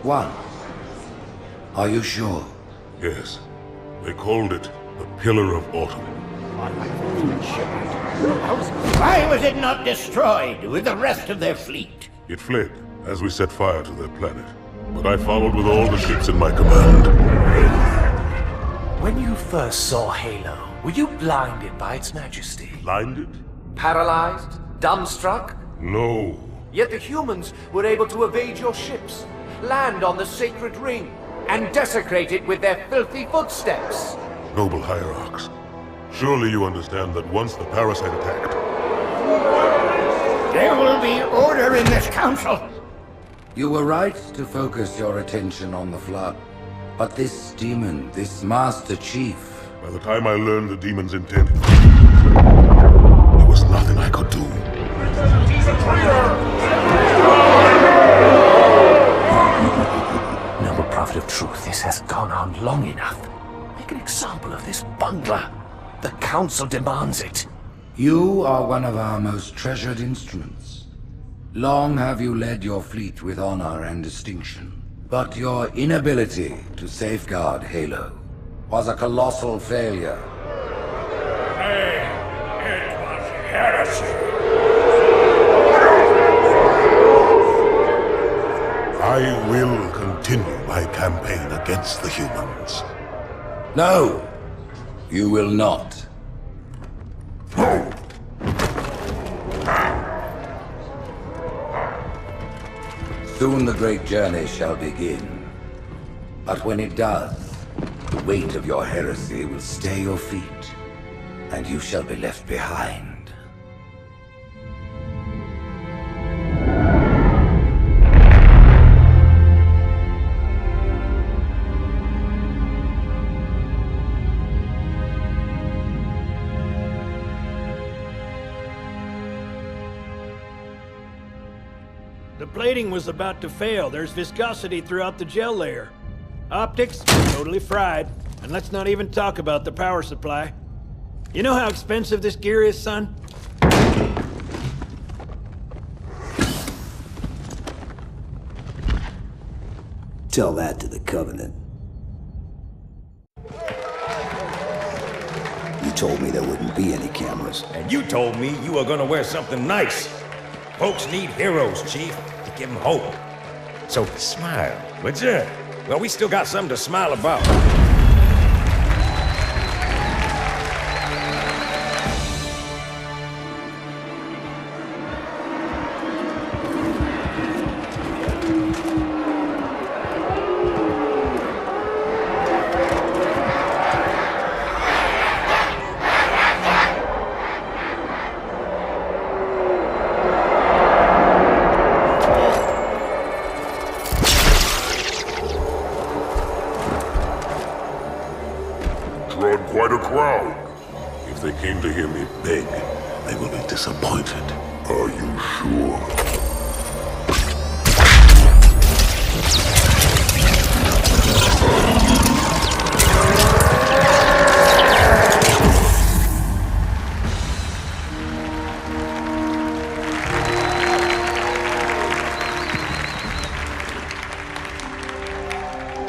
One. Are you sure? Yes. They called it the Pillar of Autumn. Why was it not destroyed with the rest of their fleet? It fled as we set fire to their planet. But I followed with all the ships in my command. When you first saw Halo, were you blinded by its majesty? Blinded? Paralyzed? Dumbstruck? No. Yet the humans were able to evade your ships, land on the sacred ring, and desecrate it with their filthy footsteps. Noble hierarchs. Surely you understand that once the parasite attacked... There will be order in this council. You were right to focus your attention on the Flood. But this demon, this Master Chief... By the time I learned the demon's intent, there was nothing I could do. He's a traitor! Noble Prophet of Truth, this has gone on long enough. Make an example of this bungler. The Council demands it. You are one of our most treasured instruments. Long have you led your fleet with honor and distinction. But your inability to safeguard Halo was a colossal failure. Hey, it was heresy. I will continue my campaign against the humans. No, you will not. Soon the great journey shall begin. But when it does, the weight of your heresy will stay your feet, and you shall be left behind. The plating was about to fail. There's viscosity throughout the gel layer. Optics, totally fried. And let's not even talk about the power supply. You know how expensive this gear is, son? Tell that to the Covenant. You told me there wouldn't be any cameras. And you told me you were gonna wear something nice. Folks need heroes, Chief, to give them hope. So smile, would ya? Well, we still got something to smile about. Drawn quite a crowd. If they came to hear me beg, they will be disappointed. Are you sure?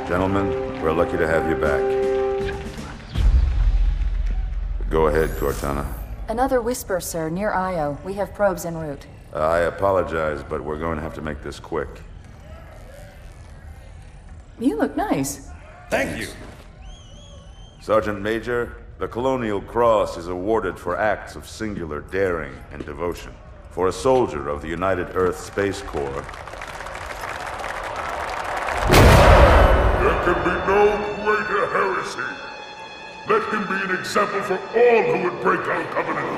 Gentlemen, we're lucky to have you back. Go ahead, Cortana. Another whisper, sir, near Io. We have probes en route. I apologize, but we're going to have to make this quick. You look nice. Thank you. Sergeant Major, the Colonial Cross is awarded for acts of singular daring and devotion. For a soldier of the United Earth Space Corps... There can be no greater heresy. Let him be an example for all who would break our covenant.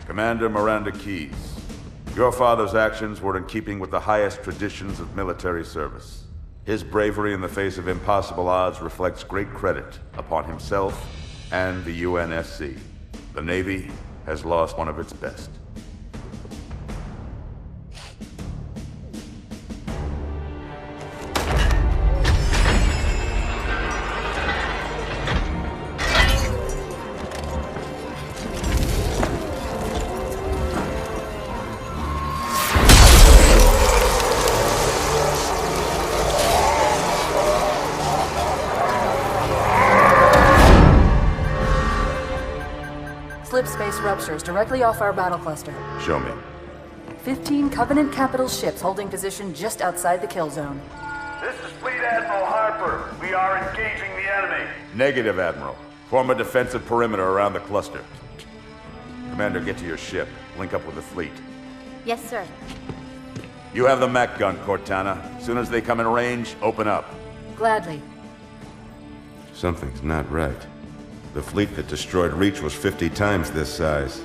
Commander Miranda Keyes, your father's actions were in keeping with the highest traditions of military service. His bravery in the face of impossible odds reflects great credit upon himself and the UNSC. The Navy has lost one of its best. slip space ruptures directly off our battle cluster. Show me. 15 Covenant capital ships holding position just outside the kill zone. This is Fleet Admiral Harper. We are engaging the enemy. Negative, Admiral. Form a defensive perimeter around the cluster. Commander, get to your ship. Link up with the fleet. Yes, sir. You have the Mac gun, Cortana. As soon as they come in range, open up. Gladly. Something's not right. The fleet that destroyed Reach was 50 times this size.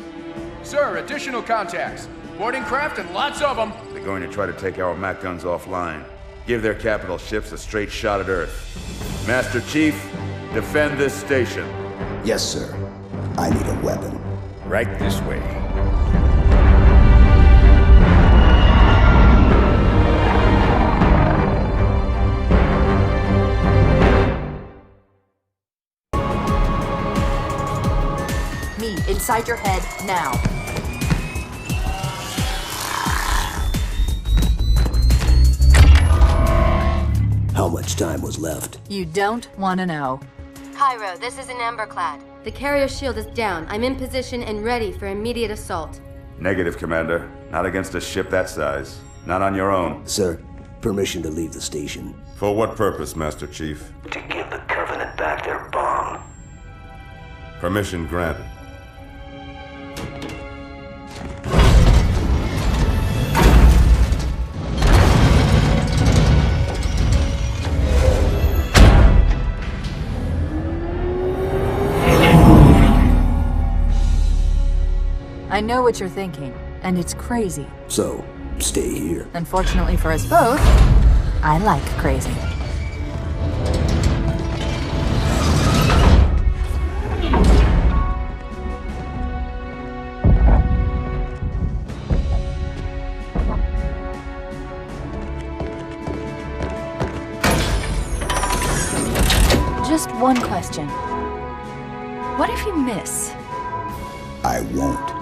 Sir, additional contacts. Boarding craft and lots of them. They're going to try to take our Mac guns offline. Give their capital ships a straight shot at Earth. Master Chief, defend this station. Yes, sir. I need a weapon. Right this way. Me, inside your head, now. How much time was left? You don't want to know. Cairo, this is an Emberclad. The carrier shield is down. I'm in position and ready for immediate assault. Negative, Commander. Not against a ship that size. Not on your own. Sir, permission to leave the station. For what purpose, Master Chief? To give the Covenant back their bomb. Permission granted. I know what you're thinking, and it's crazy. So, stay here. Unfortunately for us both, I like crazy. Just one question. What if you miss? I won't.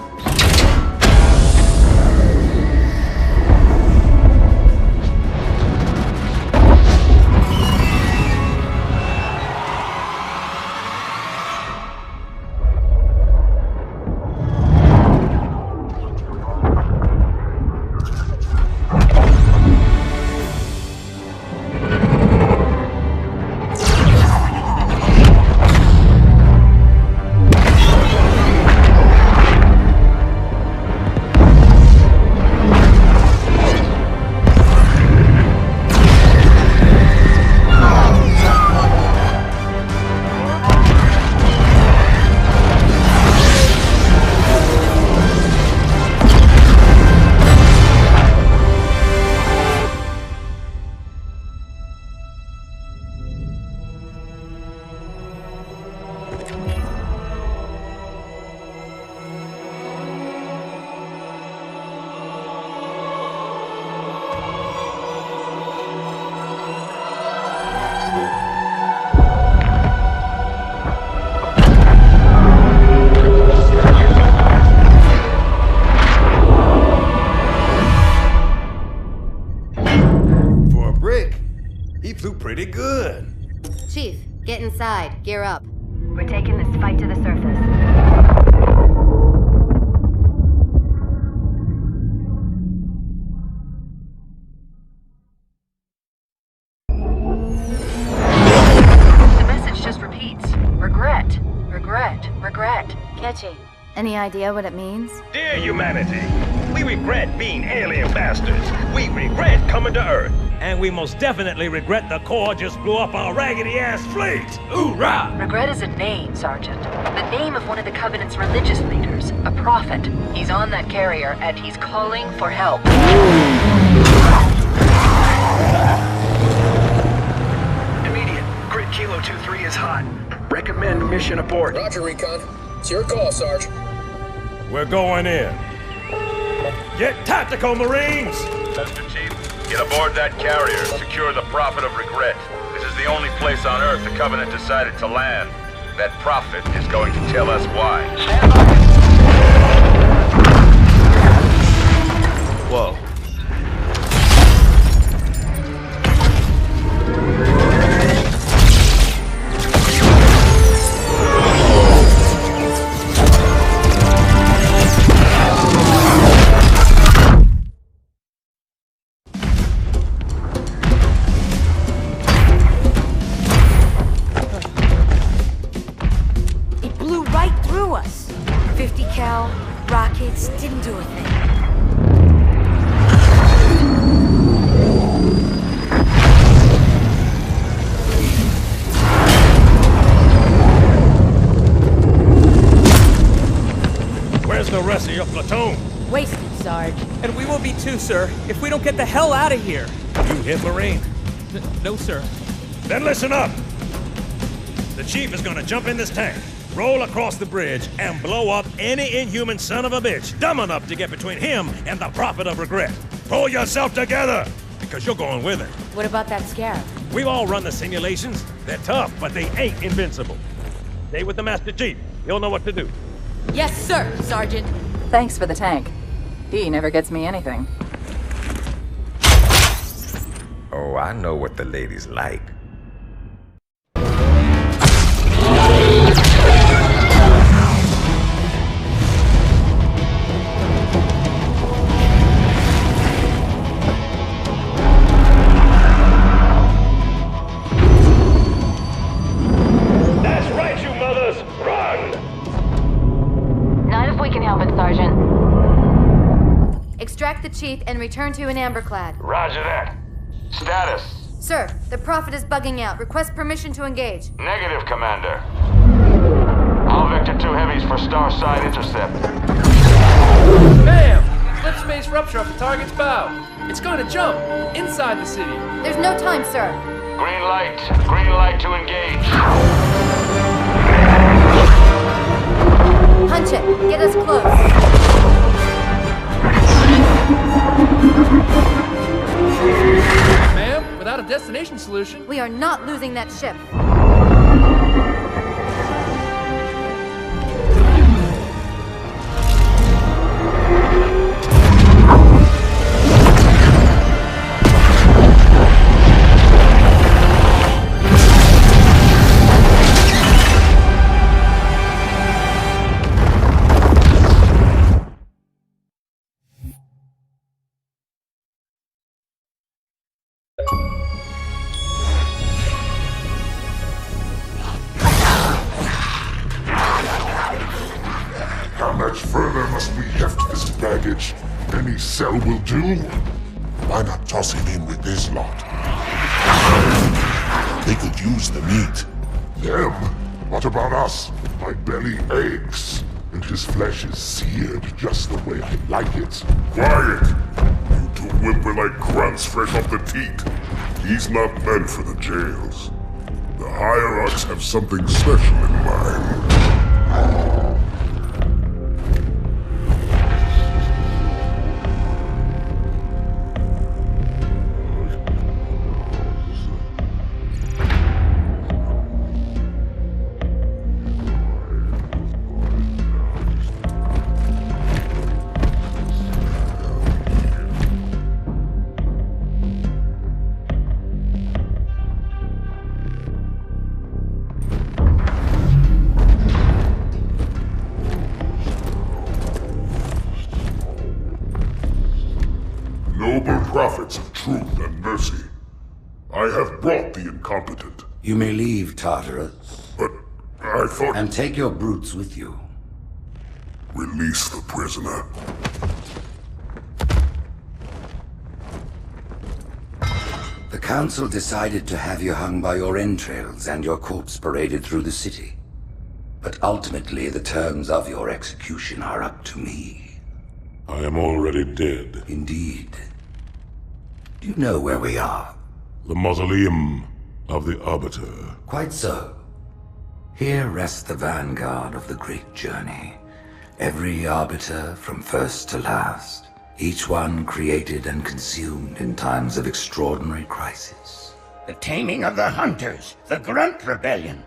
Pretty good. Chief, get inside. Gear up. We're taking this fight to the surface. The message just repeats. Regret. Regret. Regret. Catchy. Any idea what it means? Dear humanity, we regret being alien bastards. We regret coming to Earth. And we most definitely regret the Corps just blew up our raggedy-ass fleet! Hoorah! Regret is a name, Sergeant. The name of one of the Covenant's religious leaders. A prophet. He's on that carrier, and he's calling for help. Immediate. Grid Kilo 2-3 is hot. Recommend mission abort. Roger, Recon. It's your call, Sarge. We're going in. Get tactical, Marines! Master Chief, get aboard that carrier. Secure the Prophet of Regret. This is the only place on Earth the Covenant decided to land. That Prophet is going to tell us why. Stand by. Whoa. blew right through us. 50 cal, rockets, didn't do a thing. Where's the rest of your platoon? Wasted, Sarge. And we will be too, sir, if we don't get the hell out of here. You hit Marine? No, sir. Then listen up! The chief is gonna jump in this tank, roll across the bridge, and blow up any inhuman son of a bitch dumb enough to get between him and the Prophet of Regret. Pull yourself together, because you're going with him. What about that scarab? We've all run the simulations. They're tough, but they ain't invincible. Stay with the Master Chief. He'll know what to do. Yes, sir, Sergeant. Thanks for the tank. He never gets me anything. Oh, I know what the ladies like. That's right, you mothers! Run! Not if we can help it, Sergeant. Extract the chief and return to an amberclad. Roger that. Status. Sir, the Prophet is bugging out. Request permission to engage. Negative, Commander. All Vector 2 heavies for star side intercept. Bam! Slip space rupture off the target's bow. It's going to jump inside the city. There's no time, sir. Green light. Green light to engage. Punch it. Get us close. Ma'am, without a destination solution... We are not losing that ship. How much further must we heft this baggage? Any cell will do? Why not toss him in with this lot? They could use the meat. Them? What about us? My belly aches, and his flesh is seared just the way I like it. Quiet! You two whimper like grunts fresh off the teat. He's not meant for the jails. The hierarchs have something special in mind. Noble prophets of truth and mercy, I have brought the incompetent. You may leave, Tartarus. But I thought... And take your brutes with you. Release the prisoner. The Council decided to have you hung by your entrails and your corpse paraded through the city. But ultimately, the terms of your execution are up to me. I am already dead. Indeed. Do you know where we are? The mausoleum of the Arbiter. Quite so. Here rests the vanguard of the great journey. Every Arbiter from first to last. Each one created and consumed in times of extraordinary crisis. The taming of the Hunters, the Grunt Rebellion.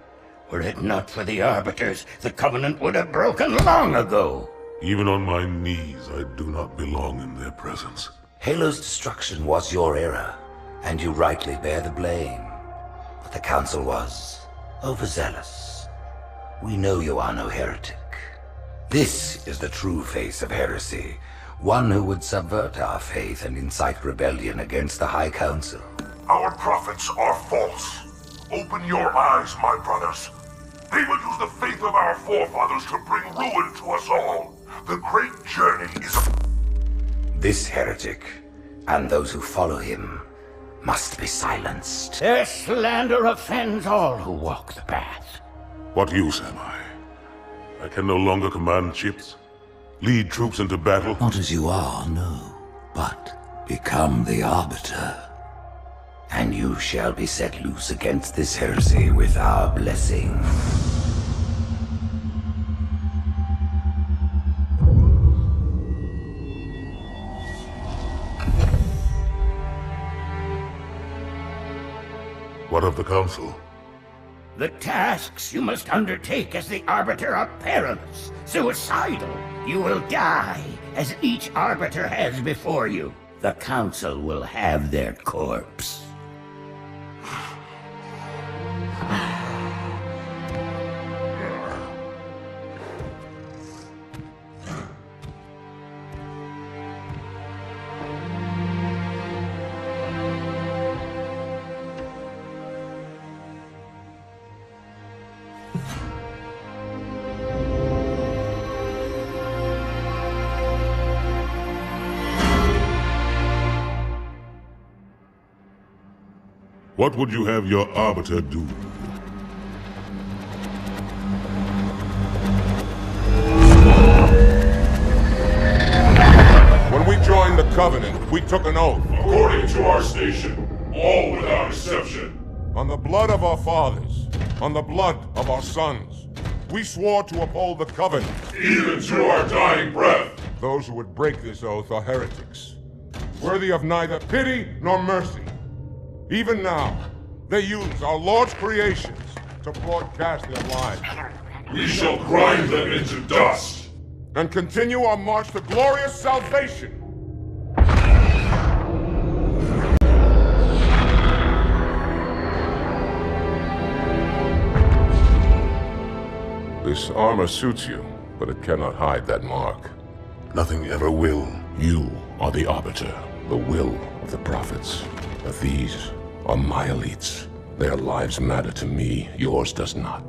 Were it not for the Arbiters, the Covenant would have broken long ago. Even on my knees, I do not belong in their presence. Halo's destruction was your error, and you rightly bear the blame. But the Council was overzealous. We know you are no heretic. This is the true face of heresy, one who would subvert our faith and incite rebellion against the High Council. Our prophets are false. Open your eyes, my brothers. They will use the faith of our forefathers to bring ruin to us all. The great journey is This heretic, and those who follow him, must be silenced. Their slander offends all who walk the path. What use am I? I can no longer command ships, lead troops into battle. Not as you are, no, but become the Arbiter. And you shall be set loose against this heresy with our blessing. What of the Council? The tasks you must undertake as the Arbiter are perilous, suicidal. You will die, as each Arbiter has before you. The Council will have their corpse. What would you have your Arbiter do? When we joined the Covenant, we took an oath. According to our station, all without exception. On the blood of our fathers, on the blood of our sons, we swore to uphold the Covenant. Even to our dying breath. Those who would break this oath are heretics, worthy of neither pity nor mercy. Even now, they use our Lord's creations to broadcast their lies. We shall grind them into dust. And continue our march to glorious salvation. This armor suits you, but it cannot hide that mark. Nothing ever will. You are the Arbiter, the will of the prophets. But these are my elites. Their lives matter to me, yours does not.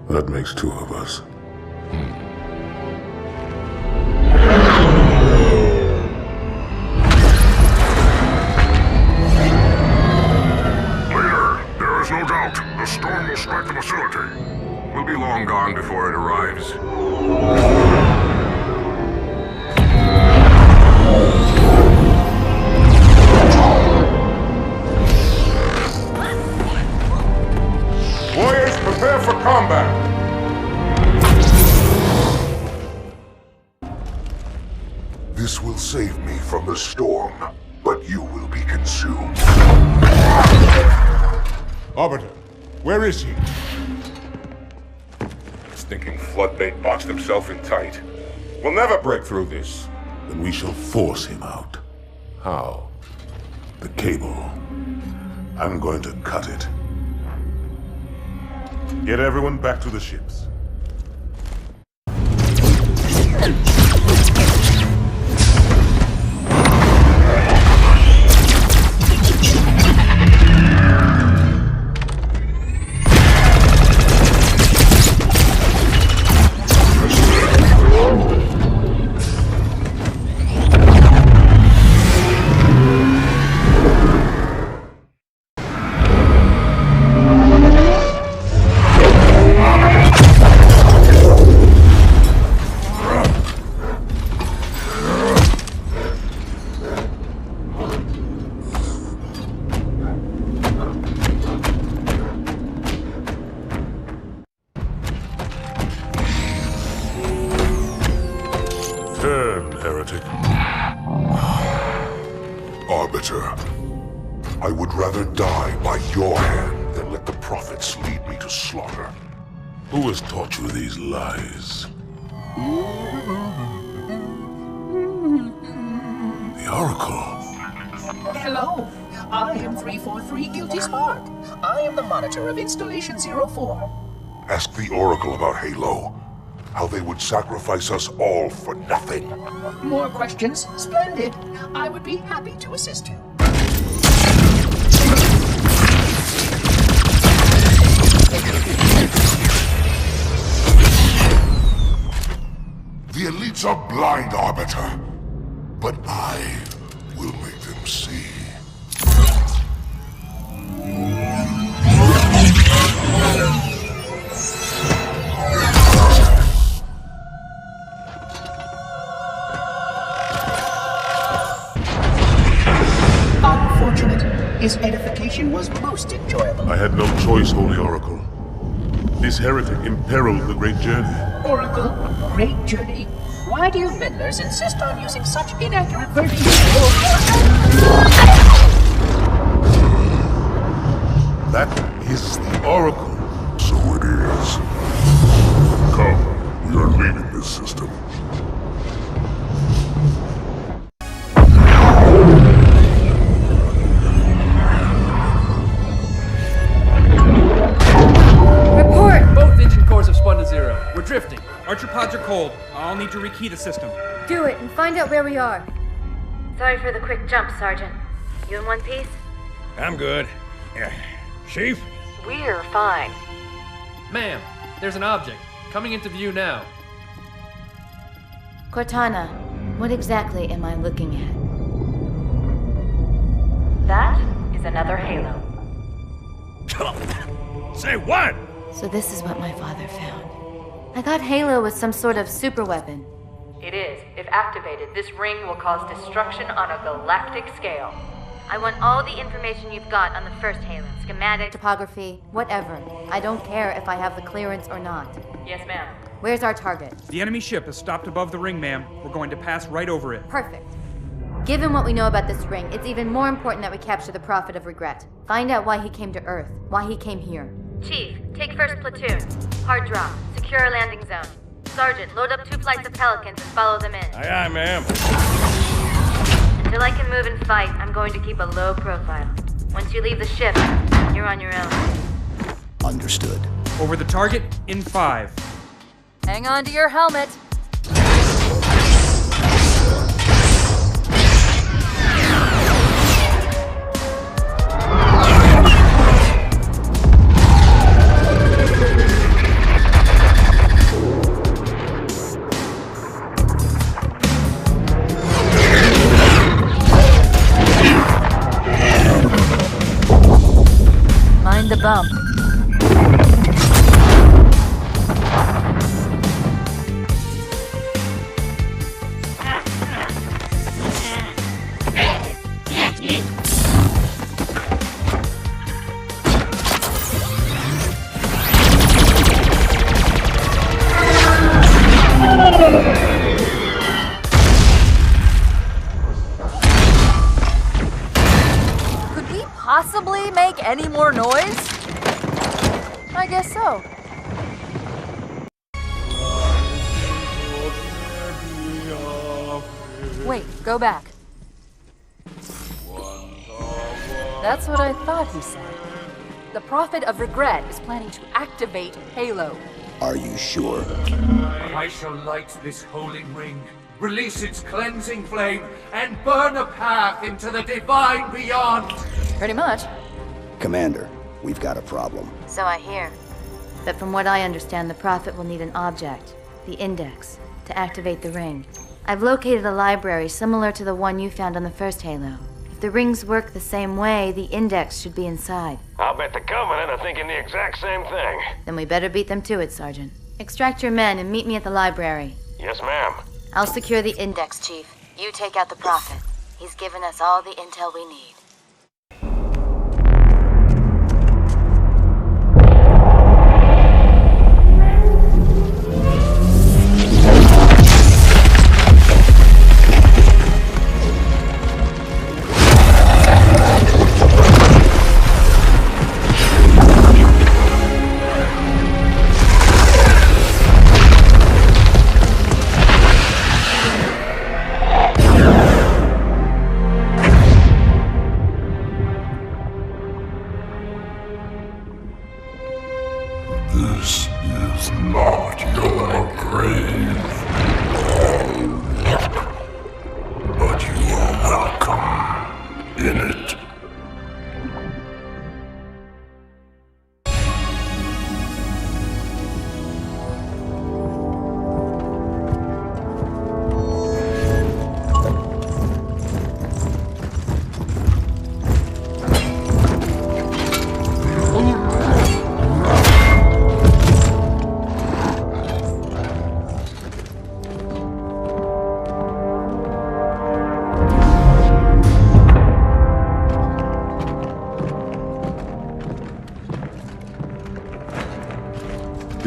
That makes two of us. Leader, there is no doubt the storm will strike the facility. We'll be long gone before it arrives. Warriors, prepare for combat! This will save me from the storm, but you will be consumed. Arbiter, where is he? Stinking floodbait boxed himself in tight. We'll never break through this. Then we shall force him out. How? The cable. I'm going to cut it. Get everyone back to the ships. Heretic. Arbiter, I would rather die by your hand than let the prophets lead me to slaughter. Who has taught you these lies? The Oracle. Hello, I am 343 Guilty Spark. I am the monitor of Installation 04. Ask the Oracle about Halo. How they would sacrifice us all for nothing. More questions? Splendid. I would be happy to assist you. a blind arbiter, but I will make them see. Unfortunate. His edification was most enjoyable. I had no choice, Holy Oracle. This heretic imperiled the great journey. Oracle, great journey. Why do you Mendlers insist on using such inaccurate verbiage? That is the Oracle. So it is. Come, we are leaving this system. Both engine cores have spun to zero. We're drifting. Archer pods are cold. I'll need to rekey the system. Do it and find out where we are. Sorry for the quick jump, Sergeant. You in one piece? I'm good. Chief? We're fine. Ma'am, there's an object. Coming into view now. Cortana, what exactly am I looking at? That is another Halo. Say what? So this is what my father found. I thought Halo was some sort of super weapon. It is. If activated, this ring will cause destruction on a galactic scale. I want all the information you've got on the first Halo. Schematic, topography, whatever. I don't care if I have the clearance or not. Yes, ma'am. Where's our target? The enemy ship has stopped above the ring, ma'am. We're going to pass right over it. Perfect. Given what we know about this ring, it's even more important that we capture the Prophet of Regret. Find out why he came to Earth, why he came here. Chief, take first platoon. Hard drop. Secure a landing zone. Sergeant, load up 2 flights of Pelicans and follow them in. Aye, aye, ma'am. Until I can move and fight, I'm going to keep a low profile. Once you leave the ship, you're on your own. Understood. Over the target in 5. Hang on to your helmet. Mind the bump. Could we possibly make any more noise? I guess so. Wait, go back. That's what I thought he said. The Prophet of Regret is planning to activate Halo. Are you sure? I shall light this holy ring, release its cleansing flame, and burn a path into the divine beyond. Pretty much. Commander, we've got a problem. So I hear. But from what I understand, the Prophet will need an object, the Index, to activate the ring. I've located a library similar to the one you found on the first Halo. If the rings work the same way, the Index should be inside. I'll bet the Covenant are thinking the exact same thing. Then we better beat them to it, Sergeant. Extract your men and meet me at the library. Yes, ma'am. I'll secure the Index, Chief. You take out the Prophet. He's given us all the intel we need.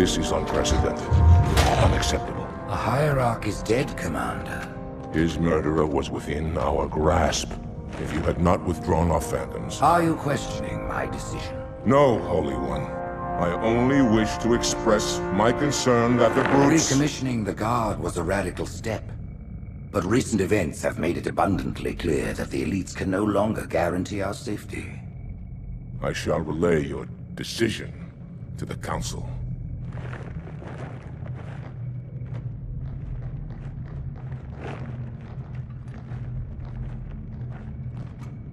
This is unprecedented. Unacceptable. A hierarch is dead, Commander. His murderer was within our grasp. If you had not withdrawn our phantoms... Are you questioning my decision? No, Holy One. I only wish to express my concern that the brutes... Recommissioning the Guard was a radical step. But recent events have made it abundantly clear that the elites can no longer guarantee our safety. I shall relay your decision to the Council.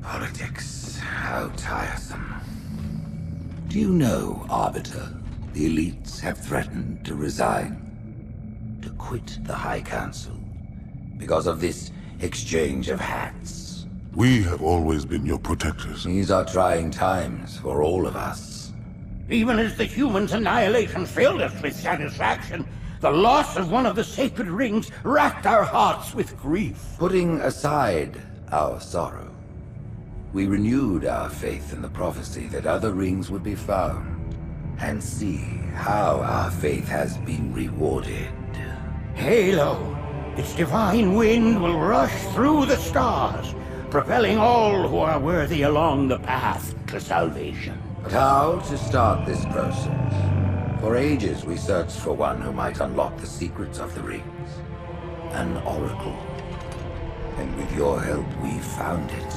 Politics, how tiresome. Do you know, Arbiter, the elites have threatened to resign, to quit the High Council, because of this exchange of hats? We have always been your protectors. These are trying times for all of us. Even as the humans' annihilation filled us with satisfaction, the loss of one of the sacred rings racked our hearts with grief. Putting aside our sorrow, we renewed our faith in the prophecy that other rings would be found, and see how our faith has been rewarded. Halo, its divine wind will rush through the stars, propelling all who are worthy along the path to salvation. But how to start this process? For ages we searched for one who might unlock the secrets of the rings. An oracle. And with your help we found it.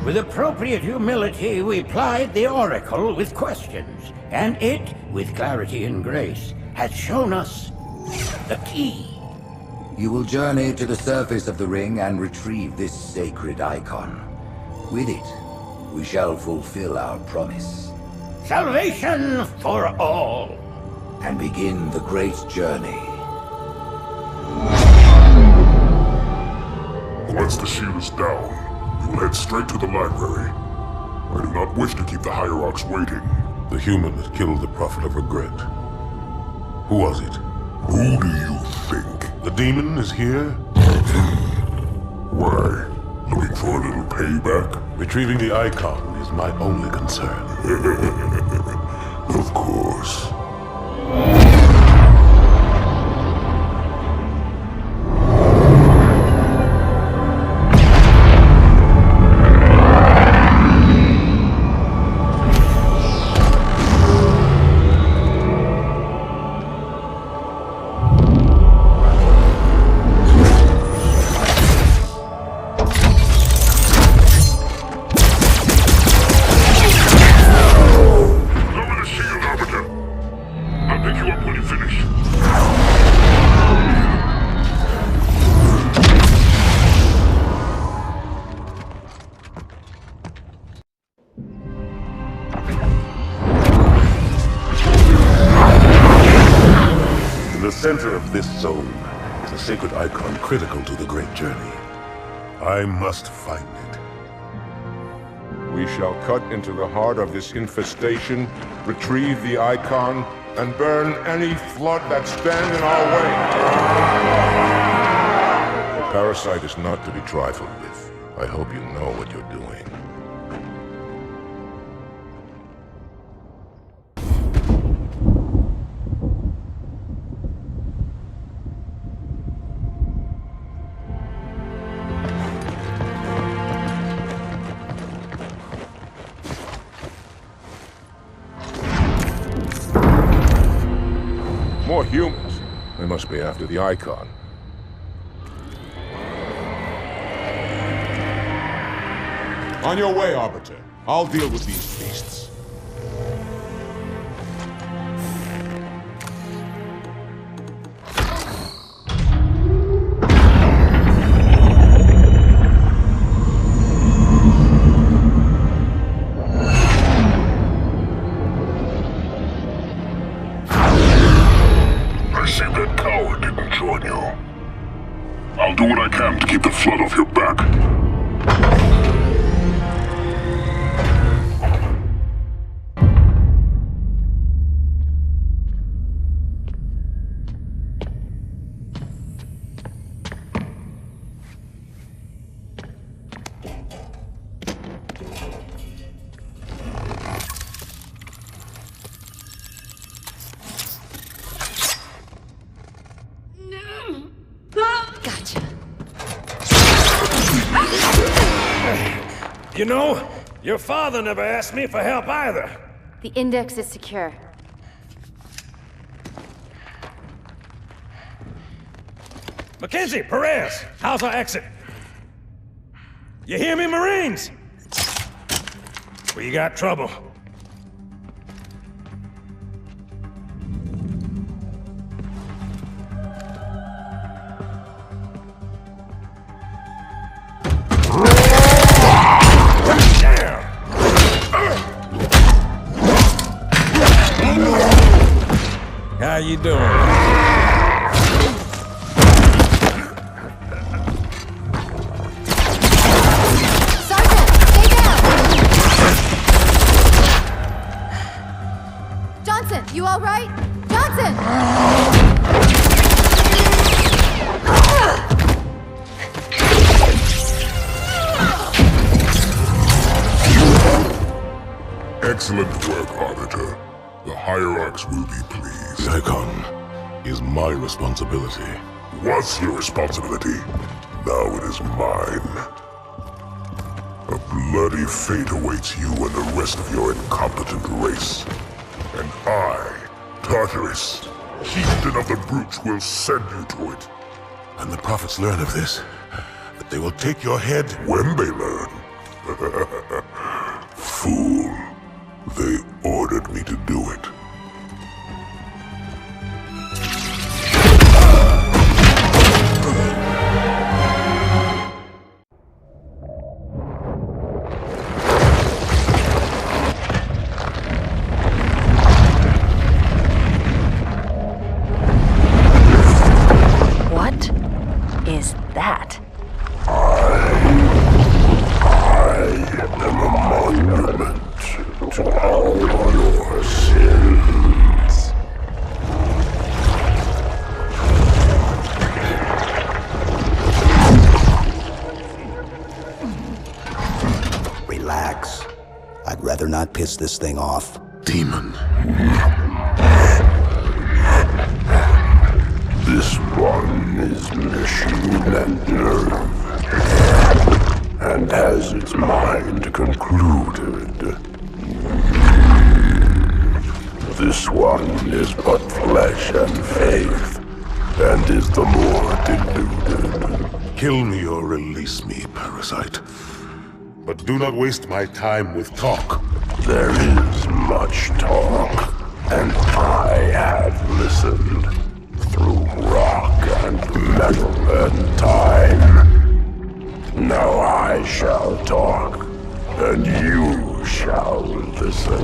With appropriate humility, we plied the Oracle with questions, and it, with clarity and grace, has shown us the key. You will journey to the surface of the ring and retrieve this sacred icon. With it, we shall fulfill our promise. Salvation for all. And begin the great journey. Once the shield is down, we will head straight to the library. I do not wish to keep the Hierarchs waiting. The human that killed the Prophet of Regret. Who was it? Who do you think? The demon is here? Why? Looking for a little payback? Retrieving the icon is my only concern. Of course. In the center of this zone is a sacred icon critical to the great journey. I must find it. We shall cut into the heart of this infestation, retrieve the icon, and burn any flood that stand in our way. The parasite is not to be trifled with. I hope you know what you're doing. More humans. They must be after the icon. On your way, Arbiter. I'll deal with these beasts. I see that coward didn't join you. I'll do what I can to keep the flood off your back. You know, your father never asked me for help either. The index is secure. Mackenzie, Perez, how's our exit? You hear me, Marines? We got trouble. How you doing? Sergeant, stay down! Johnson, you all right? Johnson! Excellent work, Arbiter. The Hierarchs will be pleased. The Icon is my responsibility. Was your responsibility. Now it is mine. A bloody fate awaits you and the rest of your incompetent race. And I, Tartarus, chieftain of the brutes, will send you to it. And the prophets learn of this, that they will take your head. When they learn. Fool. They ordered me to do it. What is that? I am a monument to all your sins. Relax. I'd rather not piss this thing off. Demon. This one is machine and nerve, and has its mind concluded. This one is but flesh and faith, and is the more deluded. Kill me or release me, parasite. But do not waste my time with talk. There is much talk, and I have listened through rock and metal and time. Now I shall talk, and you shall listen.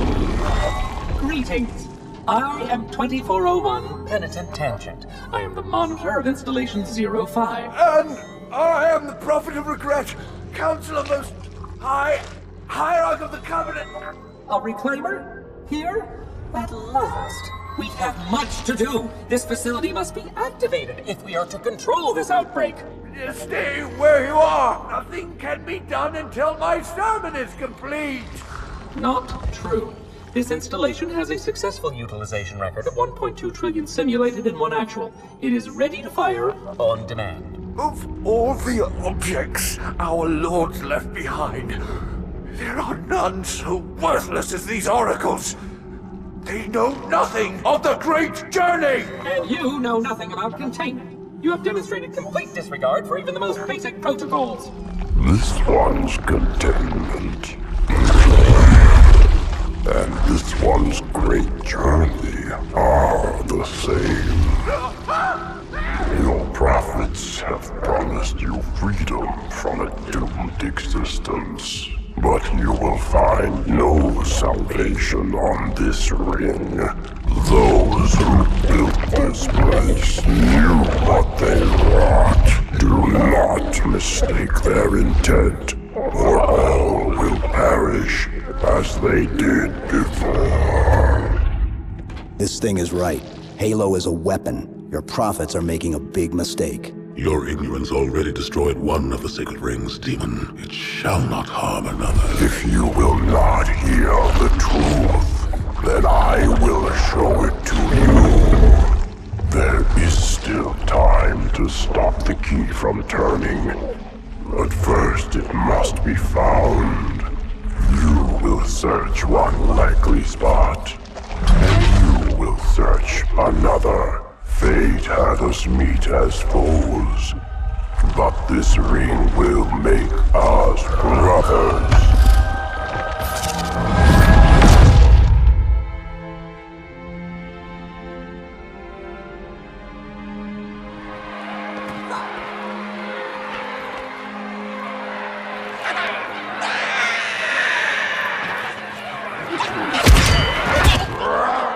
Greetings. I am 2401 Penitent Tangent. I am the monitor of Installation 05. And I am the Prophet of Regret, Counselor Most High, Hierarch of the Covenant. A reclaimer? Here? At last. We have much to do. This facility must be activated if we are to control this outbreak. Stay where you are. Nothing can be done until my sermon is complete. Not true. This installation has a successful utilization record of 1.2 trillion simulated and 1 actual. It is ready to fire on demand. Of all the objects our lords left behind, there are none so worthless as these oracles. They know nothing of the great journey! And you know nothing about containment. You have demonstrated complete disregard for even the most basic protocols. This one's containment. And this one's great journey are the same. Your prophets have promised you freedom from a doomed existence. But you will find no salvation on this ring. Those who built this place knew what they wrought. Do not mistake their intent, or all will perish as they did before. This thing is right. Halo is a weapon. Your prophets are making a big mistake. Your ignorance already destroyed one of the sacred rings, demon. It shall not harm another. If you will not hear the truth, then I will show it to you. There is still time to stop the key from turning. But first it must be found. will search one likely spot, and you will search another. Fate had us meet as foes, but this ring will make us brothers.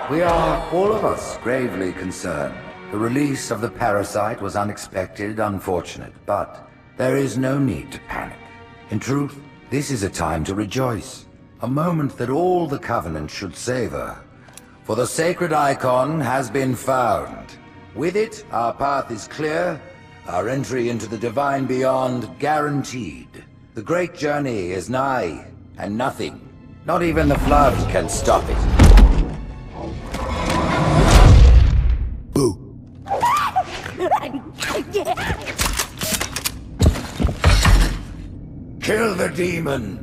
We are, all of us, gravely concerned. The release of the parasite was unexpected, unfortunate, but there is no need to panic. In truth, this is a time to rejoice. A moment that all the Covenant should savor. For the sacred icon has been found. With it, our path is clear, our entry into the divine beyond guaranteed. The great journey is nigh, and nothing, not even the flood, can stop it. Boo. Kill the demon!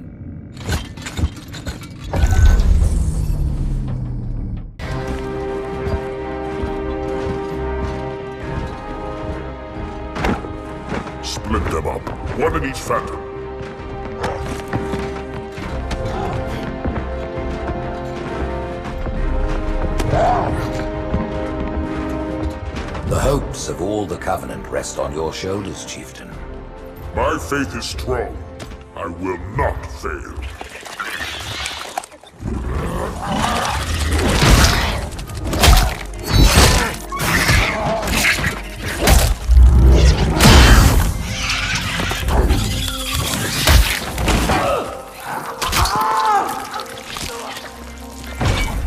Split them up, one in each phantom. The hopes of all the Covenant rest on your shoulders, Chieftain. My faith is strong. I will not fail.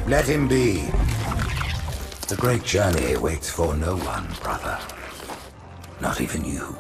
Let him be. The great journey waits for no one, brother. Not even you.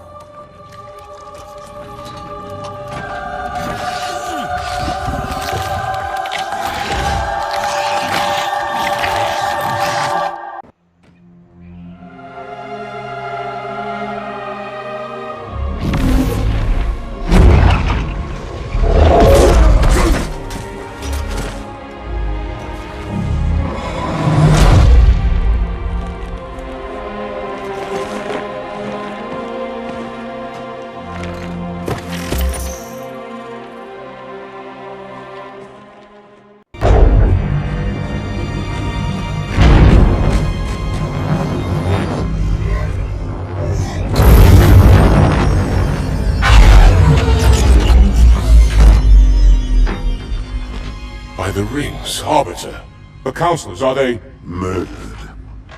The rings, Arbiter. The counselors, are they murdered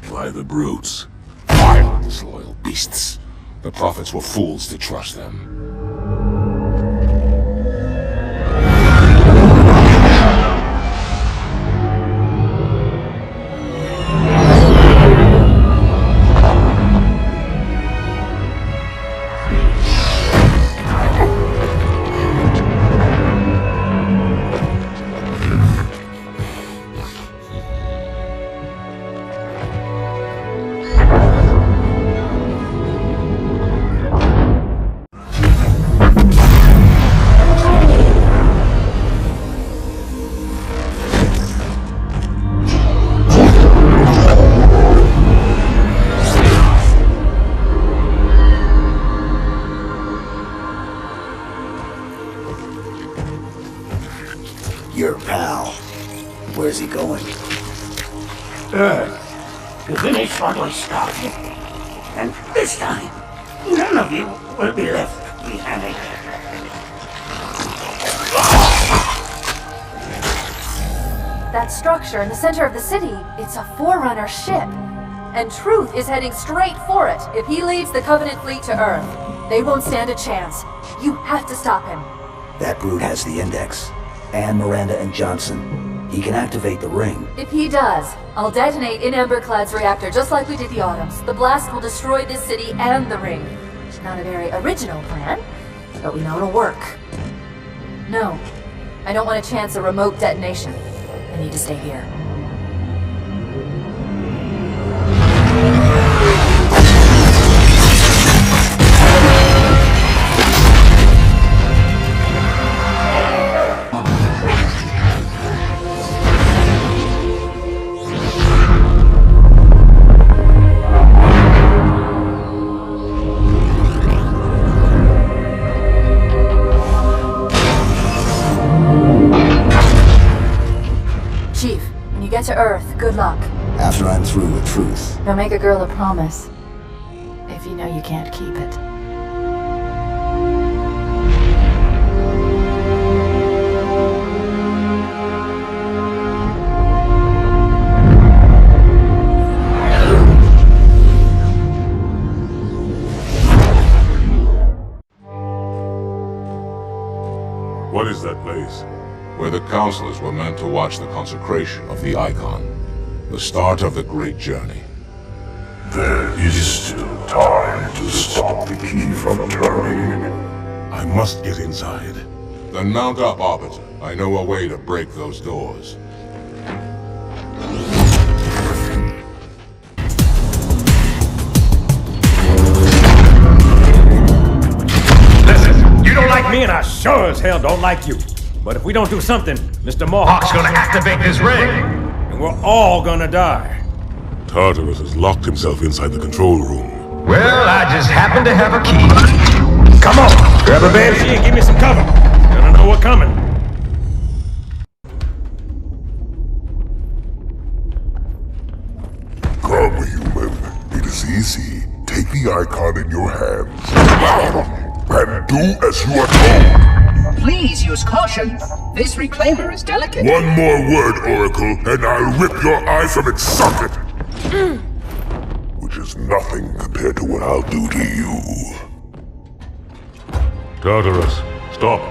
by the brutes? Vile, disloyal beasts. The prophets were fools to trust them. Your pal. Where's he going? Earth, to finish what we started. And this time, none of you will be left behind. That structure in the center of the city, it's a Forerunner ship. And Truth is heading straight for it. If he leads the Covenant fleet to Earth, they won't stand a chance. You have to stop him. That brute has the index. And Miranda and Johnson. He can activate the ring. If he does, I'll detonate in Emberclad's reactor just like we did the Autumns. The blast will destroy this city and the ring. Not a very original plan, but we know it'll work. No, I don't want to chance a remote detonation. I need to stay here. to Earth. Good luck. After I'm through with truth. Don't make a girl a promise if you know you can't keep it. What is that place? Where the counselors were meant to watch the consecration of the Icon. The start of the Great Journey. There is still time to stop the key from turning. I must get inside. Then mount up, Arbiter. I know a way to break those doors. Listen, you don't like me and I sure as hell don't like you. But if we don't do something, Mr. Mohawk's gonna activate this ring. And we're all gonna die. Tartarus has locked himself inside the control room. Well, I just happen to have a key. Come on, grab a banshee and give me some cover. Gonna know what's coming. Come, human. It is easy. Take the Icon in your hands. And do as you are told. Please use caution. This reclaimer is delicate. One more word, Oracle, and I'll rip your eye from its socket. Which is nothing compared to what I'll do to you. Tartarus, stop.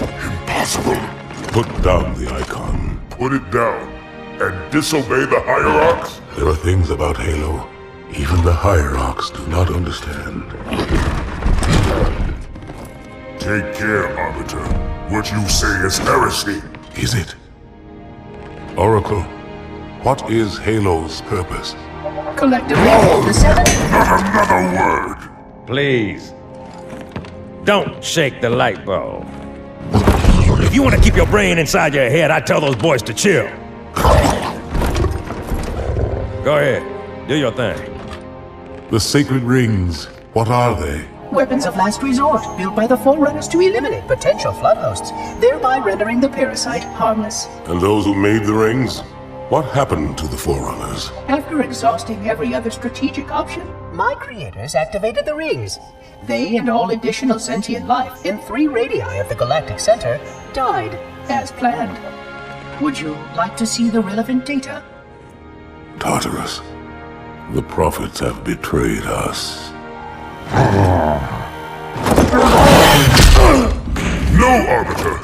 Impossible. Put down the Icon. Put it down and disobey the Hierarchs? There are things about Halo even the Hierarchs do not understand. Take care, Arbiter. What you say is heresy. Is it? Oracle, what is Halo's purpose? Collectively, the seven. Not another word. Please. Don't shake the light bulb. If you want to keep your brain inside your head, I tell those boys to chill. Go ahead. Do your thing. The sacred rings, what are they? Weapons of last resort, built by the Forerunners to eliminate potential flood hosts, thereby rendering the parasite harmless. And those who made the rings? What happened to the Forerunners? After exhausting every other strategic option, my creators activated the rings. They and all additional sentient life in 3 radii of the galactic center died as planned. Would you like to see the relevant data? Tartarus, the prophets have betrayed us. No, Arbiter!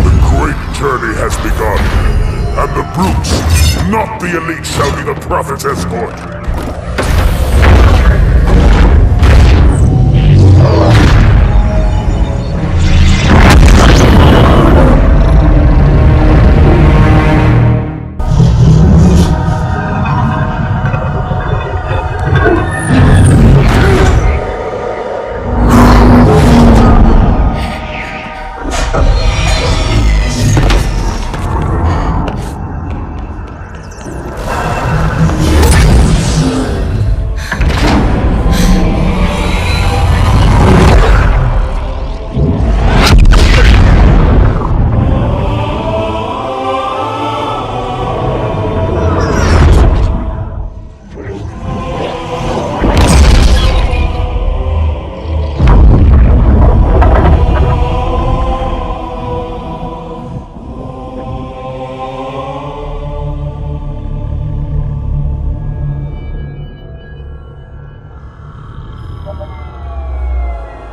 The great journey has begun, and the brutes, not the elite, shall be the prophet's escort.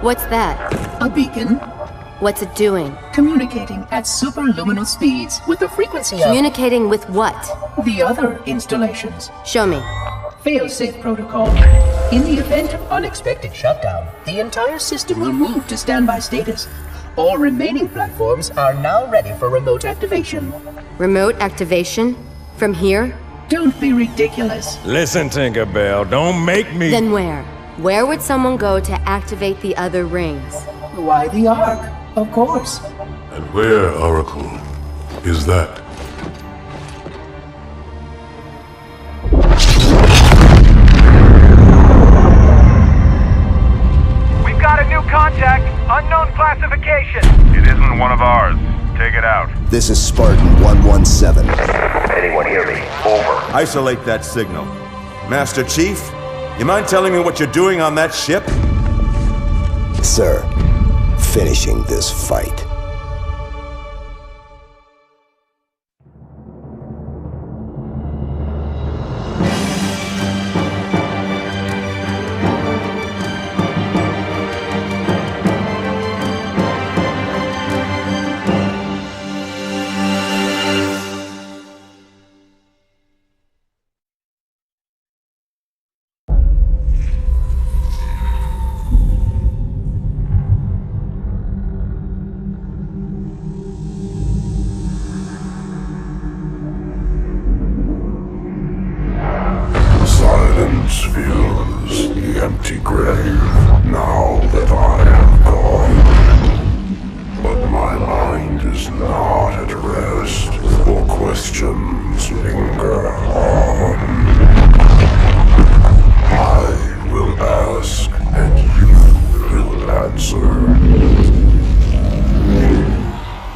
What's that? A beacon. What's it doing? Communicating at superluminal speeds with the frequency of... Communicating with what? The other installations. Show me. Fail-safe protocol. In the event of unexpected shutdown, the entire system will move to standby status. All remaining platforms are now ready for remote activation. Remote activation? From here? Don't be ridiculous. Listen, Tinkerbell, don't make me... Then where? Where would someone go to activate the other rings? Why the Ark? Of course. And where, Oracle, is that? We've got a new contact, unknown classification. It isn't one of ours. Take it out. This is Spartan 1. 7. Anyone hear me? Over. Isolate that signal. Master Chief, you mind telling me what you're doing on that ship? Sir, finishing this fight. Silence fills the empty grave now that I am gone. But my mind is not at rest, for questions linger on. I will ask, and you will answer.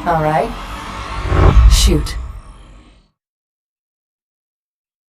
All right. Shoot.